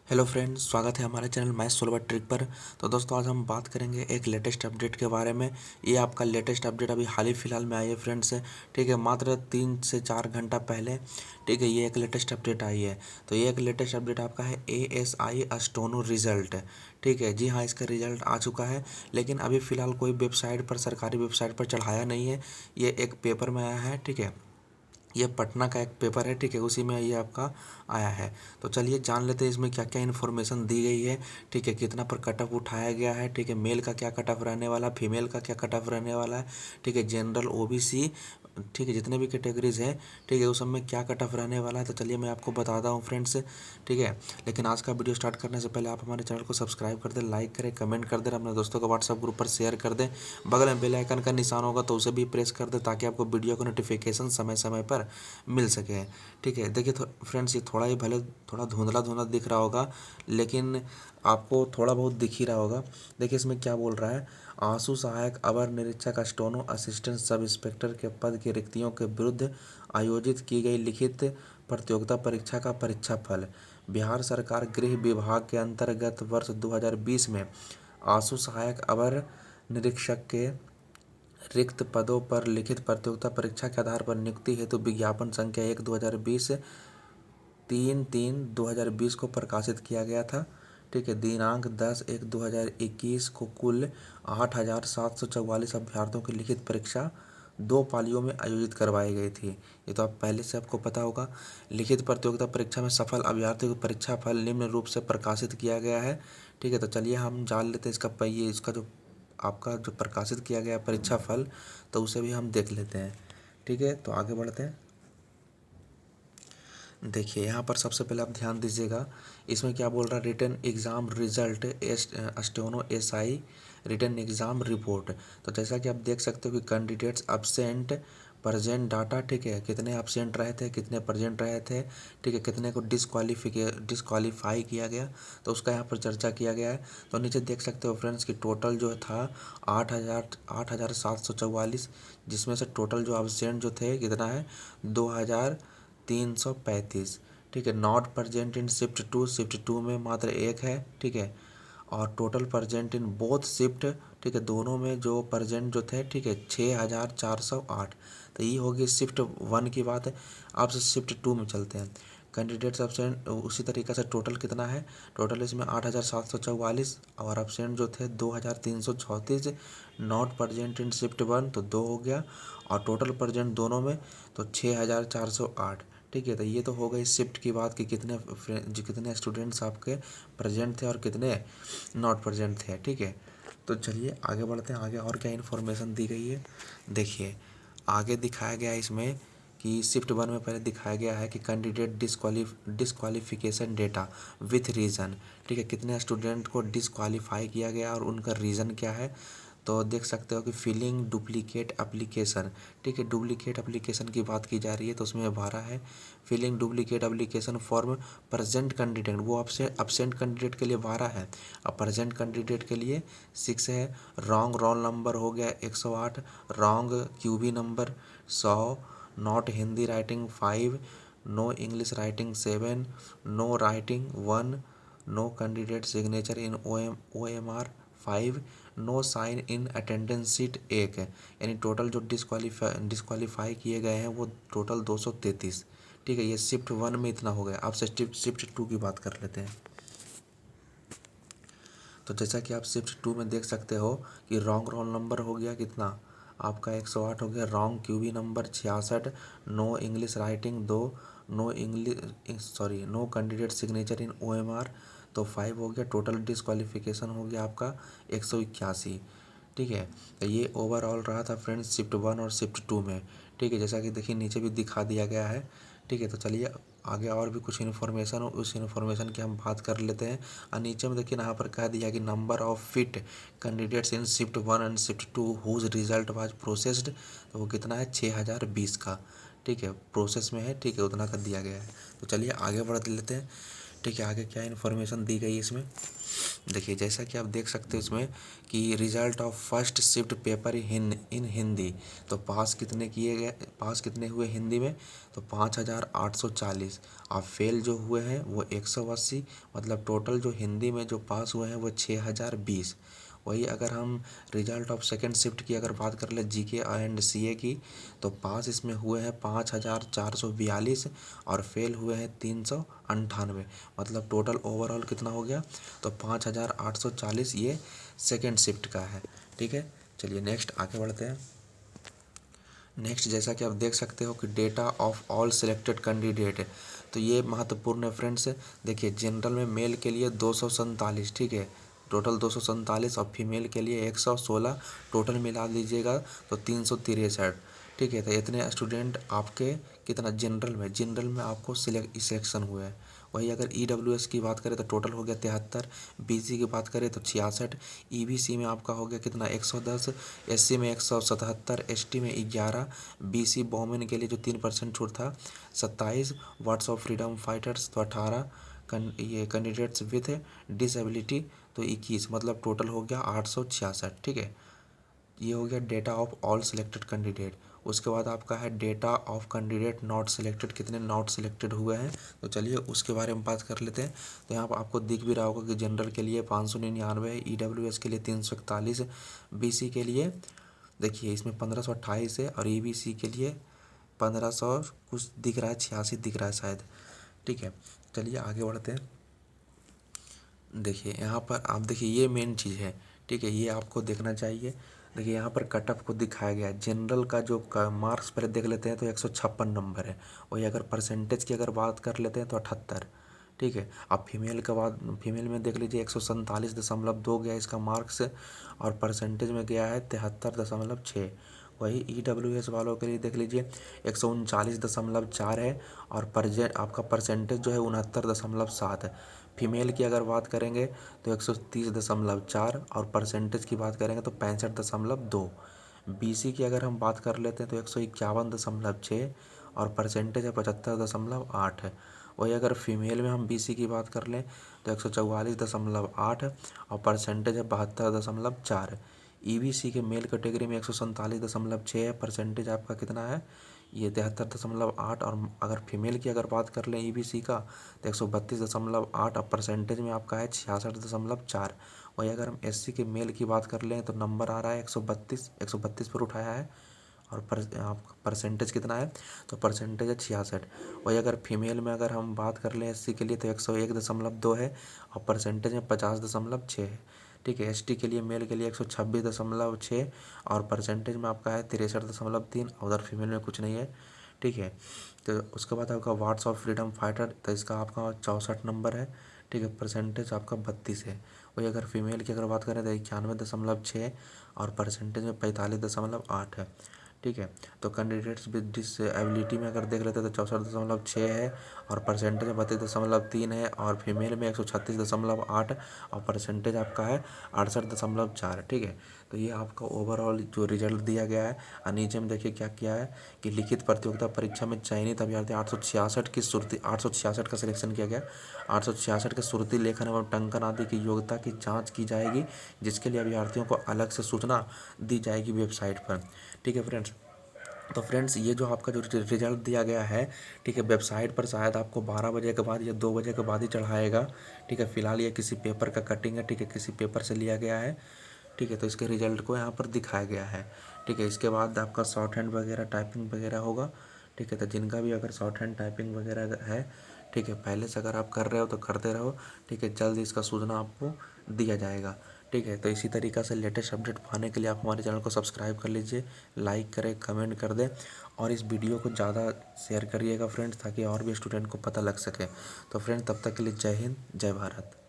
Hello friends, स्वागत है हमारे चैनल मैथ सोल्वर ट्रिक पर। तो दोस्तों, आज हम बात करेंगे एक लेटेस्ट अपडेट के बारे में। ये आपका लेटेस्ट अपडेट अभी हाल ही फिलहाल में आई है फ्रेंड्स। ठीक है, मात्र 3 से 4 घंटा पहले। ठीक है, ये एक लेटेस्ट अपडेट आई है। तो ये एक लेटेस्ट अपडेट आपका है ASI अस्टोनो रिजल्ट। ठीक है जी हाँ, इसका रिजल्ट आ चुका है, लेकिन अभी फ़िलहाल कोई वेबसाइट पर, सरकारी वेबसाइट पर चढ़ाया नहीं है। ये एक पेपर में आया है। ठीक है, ये पटना का एक पेपर है। ठीक है, उसी में ये आपका आया है। तो चलिए जान लेते हैं इसमें क्या क्या इन्फॉर्मेशन दी गई है। ठीक है, कितना पर कट ऑफ उठाया गया है। ठीक है, मेल का क्या कट ऑफ रहने वाला है, फीमेल का क्या कट ऑफ रहने वाला है। ठीक है, जनरल OBC, ठीक है, जितने भी कैटेगरीज है, ठीक है, उस सब में क्या कट ऑफ रहने वाला है। तो चलिए मैं आपको बताता हूँ फ्रेंड्स। ठीक है, लेकिन आज का वीडियो स्टार्ट करने से पहले आप हमारे चैनल को सब्सक्राइब कर दें, लाइक करें, कमेंट कर दें, अपने दोस्तों को व्हाट्सएप ग्रुप पर शेयर कर दें। बगल में बेल आइकन का निशान होगा तो उसे भी प्रेस कर दें, ताकि आपको वीडियो का नोटिफिकेशन समय समय पर मिल सके। ठीक है, देखिए फ्रेंड्स, ये थोड़ा ही भले थोड़ा धुंधला धुंधला दिख रहा होगा, लेकिन आपको थोड़ा बहुत दिख ही रहा होगा। देखिए इसमें क्या बोल रहा है। आंसू सहायक अवर निरीक्षक स्टोनो असिस्टेंट सब इंस्पेक्टर के पद की रिक्तियों के विरुद्ध आयोजित की गई लिखित प्रतियोगिता परीक्षा का परीक्षा फल। बिहार सरकार गृह विभाग के अंतर्गत वर्ष 2020 में आंसू सहायक अवर निरीक्षक के रिक्त पदों पर लिखित प्रतियोगिता परीक्षा के आधार पर नियुक्ति हेतु विज्ञापन संख्या 1/2020 3/3/2020 को प्रकाशित किया गया था। ठीक है, दिनांक 10/1/2021 को कुल 8,744 अभ्यर्थियों की लिखित परीक्षा 2 पालियों में आयोजित करवाई गई थी। ये तो आप पहले से आपको पता होगा। लिखित प्रतियोगिता परीक्षा में सफल अभ्यर्थियों की परीक्षा फल निम्न रूप से प्रकाशित किया गया है। ठीक है, तो चलिए हम जान लेते हैं इसका जो आपका जो प्रकाशित किया गया परीक्षा फल, तो उसे भी हम देख लेते हैं। ठीक है, तो आगे बढ़ते हैं। देखिए यहाँ पर सबसे पहले आप ध्यान दीजिएगा, इसमें क्या बोल रहा है। रिटन एग्ज़ाम रिजल्ट अस्टोनो SI रिटन एग्ज़ाम रिपोर्ट। तो जैसा कि आप देख सकते हो कि कैंडिडेट्स अब्सेंट प्रजेंट डाटा। ठीक है, कितने अब्सेंट रहे थे, कितने प्रजेंट रहे थे। ठीक है, कितने को डिस्क्वालीफाई किया गया, तो उसका यहाँ पर चर्चा किया गया है। तो नीचे देख सकते हो फ्रेंड्स कि टोटल जो था 8,744, जिसमें से टोटल जो अब्सेंट जो थे कितना है 2,335। ठीक है, not present in shift two में मात्र एक है। ठीक है, और total present in both shift, ठीक है, दोनों में जो प्रजेंट जो थे, ठीक है, 6,408। तो ये होगी शिफ्ट 1 की बात है। अब से शिफ्ट 2 में चलते हैं। कैंडिडेट्स अब्सेंट उसी तरीके से टोटल कितना है। टोटल इसमें 8,744 और अब्सेंट जो थे 2,334। नॉट प्रजेंट इन शिफ्ट 1 तो 2 हो गया, और टोटल प्रजेंट दोनों में तो 6,408। ठीक है, तो ये तो हो गई शिफ्ट की बात कि कितने स्टूडेंट्स आपके प्रेजेंट थे और कितने नॉट प्रेजेंट थे। ठीक है, तो चलिए आगे बढ़ते हैं। आगे और क्या इन्फॉर्मेशन दी गई है, देखिए आगे दिखाया गया है इसमें कि शिफ्ट 1 में पहले दिखाया गया है कि candidate disqualification data with reason. ठीक है, कितने स्टूडेंट को डिस्क्वालीफाई किया गया और उनका रीज़न क्या है। तो देख सकते हो कि फिलिंग डुप्लीकेट एप्लीकेशन। ठीक है, डुप्लीकेट एप्लीकेशन की बात की जा रही है, तो उसमें 12 है। Filling duplicate application form present candidate, वो आपसे अब्सेंट कैंडिडेट के लिए 12 है, और प्रेजेंट कैंडिडेट के लिए 6 है। रॉन्ग रोल नंबर हो गया 108, wrong QB number 100, not Hindi writing 5, no English writing 7, no writing 1, no candidate signature in OMR 5, no sign in attendance sheet 1 है। यानी टोटल जो डिस्क्वालीफाई किए गए हैं वो टोटल 233। ठीक है, ये शिफ्ट 1 में इतना हो गया। अब शिफ्ट 2 की बात कर लेते हैं। तो जैसा कि आप शिफ्ट 2 में देख सकते हो कि रॉन्ग रोल नंबर हो गया कितना आपका 108 हो गया, wrong QB number 66, no English writing 2, no candidate signature in OMR तो 5 हो गया। टोटल डिस्क्वालिफिकेशन हो गया आपका 181। ठीक है, तो ये ओवरऑल रहा था फ्रेंड्स शिफ्ट 1 और शिफ्ट 2 में। ठीक है, जैसा कि देखिए नीचे भी दिखा दिया गया है। ठीक है, तो चलिए आगे और भी कुछ इन्फॉर्मेशन हो, उस इन्फॉर्मेशन की हम बात कर लेते हैं। और नीचे में देखिए यहाँ पर कह दिया कि number of fit candidates in shift 1 and shift 2 whose result was processed, तो वो कितना है 6,020 का। ठीक है, प्रोसेस में है। ठीक है, उतना कर दिया गया है। तो चलिए आगे बढ़ लेते हैं। ठीक है, आगे क्या इन्फॉर्मेशन दी गई इसमें। देखिए जैसा कि आप देख सकते हो इसमें कि result of first shift paper in Hindi, तो पास कितने हुए हिंदी में, तो 5,840। और फेल जो हुए हैं वो 180, मतलब टोटल जो हिंदी में जो पास हुए हैं वो 6,020। वही अगर हम रिजल्ट ऑफ सेकेंड शिफ्ट की अगर बात कर ले जीके एंड सीए की, तो पास इसमें हुए हैं 5,442 और फेल हुए हैं 398। मतलब टोटल ओवरऑल कितना हो गया, तो 5,840 ये सेकेंड शिफ्ट का है। ठीक है, चलिए नेक्स्ट आगे बढ़ते हैं। नेक्स्ट जैसा कि आप देख सकते हो कि data of all selected candidate, तो ये महत्वपूर्ण है फ्रेंड्स। देखिए जनरल में मेल के लिए 247, ठीक है, टोटल 247, और फीमेल के लिए 116, टोटल मिला लीजिएगा तो 363। ठीक है, तो इतने स्टूडेंट आपके कितना जनरल में आपको सिलेक्शन हुए हैं। वही अगर ईडब्ल्यूएस की बात करें तो टोटल हो गया 73, बीसी की बात करें तो 66, ईबीसी में आपका हो गया कितना 110, एससी में 177, एसटी में 11, बीसी वोमेन के लिए जो 3% छूट था 27, वर्ड्स ऑफ फ्रीडम फाइटर्स तो 18, ये कैंडिडेट्स विथ डिसेबिलिटी तो 21, मतलब टोटल हो गया 866। ठीक है, ये हो गया data of all selected candidate. उसके बाद आपका है data of candidate not selected, कितने नॉट सिलेक्टेड हुए हैं, तो चलिए उसके बारे में बात कर लेते हैं। तो यहाँ पर आपको दिख भी रहा होगा कि जनरल के लिए 599 है, ईडब्ल्यूएस के लिए 341, बीसी के लिए देखिए इसमें 1528 है, और ईबीसी के लिए 1500 कुछ दिख रहा है, 86 दिख रहा है शायद। ठीक है, चलिए आगे बढ़ते हैं। देखिए यहाँ पर आप देखिए ये मेन चीज़ है। ठीक है, ये आपको देखना चाहिए। देखिए यहाँ पर कट ऑफ को दिखाया गया है। जनरल का जो मार्क्स पहले देख लेते हैं तो 156 नंबर है। वही अगर परसेंटेज की अगर बात कर लेते हैं तो 78। ठीक है, अब फीमेल में देख लीजिए 147.2 गया इसका मार्क्स, और परसेंटेज में गया है 73.6। वही ईडब्ल्यूएस वालों के लिए देख लीजिए 139.4 है, और आपका परसेंटेज जो है 69.7 है। फीमेल की अगर बात करेंगे तो 130.4, और परसेंटेज की बात करेंगे तो 65.2। बीसी की अगर हम बात कर लेते हैं तो 151.6, और परसेंटेज है 75.8 है। वही अगर फीमेल में हम बीसी की बात कर लें तो 144.8, और परसेंटेज है 72.4। ईबीसी के मेल कैटेगरी में 147.6 है, परसेंटेज आपका कितना है, ये 73.8, और अगर फीमेल की अगर बात कर लें ईबीसी का तो 132.8, और परसेंटेज में आपका है 66.4। वही अगर हम एससी के मेल की बात कर लें तो नंबर आ रहा है 132 पर उठाया है, और परसेंटेज कितना है, तो परसेंटेज है 66। वही अगर फीमेल में अगर हम बात कर लें एससी के लिए तो 101.2 है, और परसेंटेज में 50.6 है। ठीक है, एसटी के लिए मेल के लिए 126.6, और परसेंटेज में आपका है 63.3, उधर फीमेल में कुछ नहीं है। ठीक है, तो उसके बाद आपका वार्ड्स ऑफ फ्रीडम फाइटर, तो इसका आपका 64 नंबर है। ठीक है, परसेंटेज आपका 32 है। वही अगर फीमेल की अगर बात करें तो 91.6, और परसेंटेज में 45.8 है। ठीक है, तो कैंडिडेट्स विद डिसेबिलिटी में अगर देख लेते हैं तो 64.6 है, और परसेंटेज 32.3 है, और फीमेल में 136.8, और परसेंटेज आपका है 68.4। ठीक है, तो ये आपका ओवरऑल जो रिजल्ट दिया गया है। और नीचे में देखिए क्या किया है कि लिखित प्रतियोगिता परीक्षा में चयनित अभ्यर्थी 866 का सिलेक्शन किया गया। 866 के सुरती लेखन एवं टंकन आदि की योग्यता की जाँच की जाएगी, जिसके लिए अभ्यर्थियों को अलग से सूचना दी जाएगी वेबसाइट पर। ठीक है फ्रेंड्स, तो फ्रेंड्स ये जो आपका जो रिजल्ट दिया गया है, ठीक है, वेबसाइट पर शायद आपको 12 बजे के बाद या 2 बजे के बाद ही चढ़ाएगा। ठीक है, फिलहाल ये किसी पेपर का कटिंग है, ठीक है, किसी पेपर से लिया गया है। ठीक है, तो इसके रिजल्ट को यहाँ पर दिखाया गया है। ठीक है, इसके बाद आपका शॉर्ट हैंड वगैरह टाइपिंग वगैरह होगा। ठीक है, तो जिनका भी अगर शॉर्ट हैंड टाइपिंग वगैरह है, ठीक है, पहले से अगर आप कर रहे हो तो करते रहो। ठीक है, जल्द इसका सूचना आपको दिया जाएगा। ठीक है, तो इसी तरीक़ा से लेटेस्ट अपडेट पाने के लिए आप हमारे चैनल को सब्सक्राइब कर लीजिए, लाइक करें, कमेंट कर दें, और इस वीडियो को ज़्यादा शेयर करिएगा फ्रेंड्स, ताकि और भी स्टूडेंट को पता लग सके। तो फ्रेंड्स तब तक के लिए जय हिंद, जय भारत।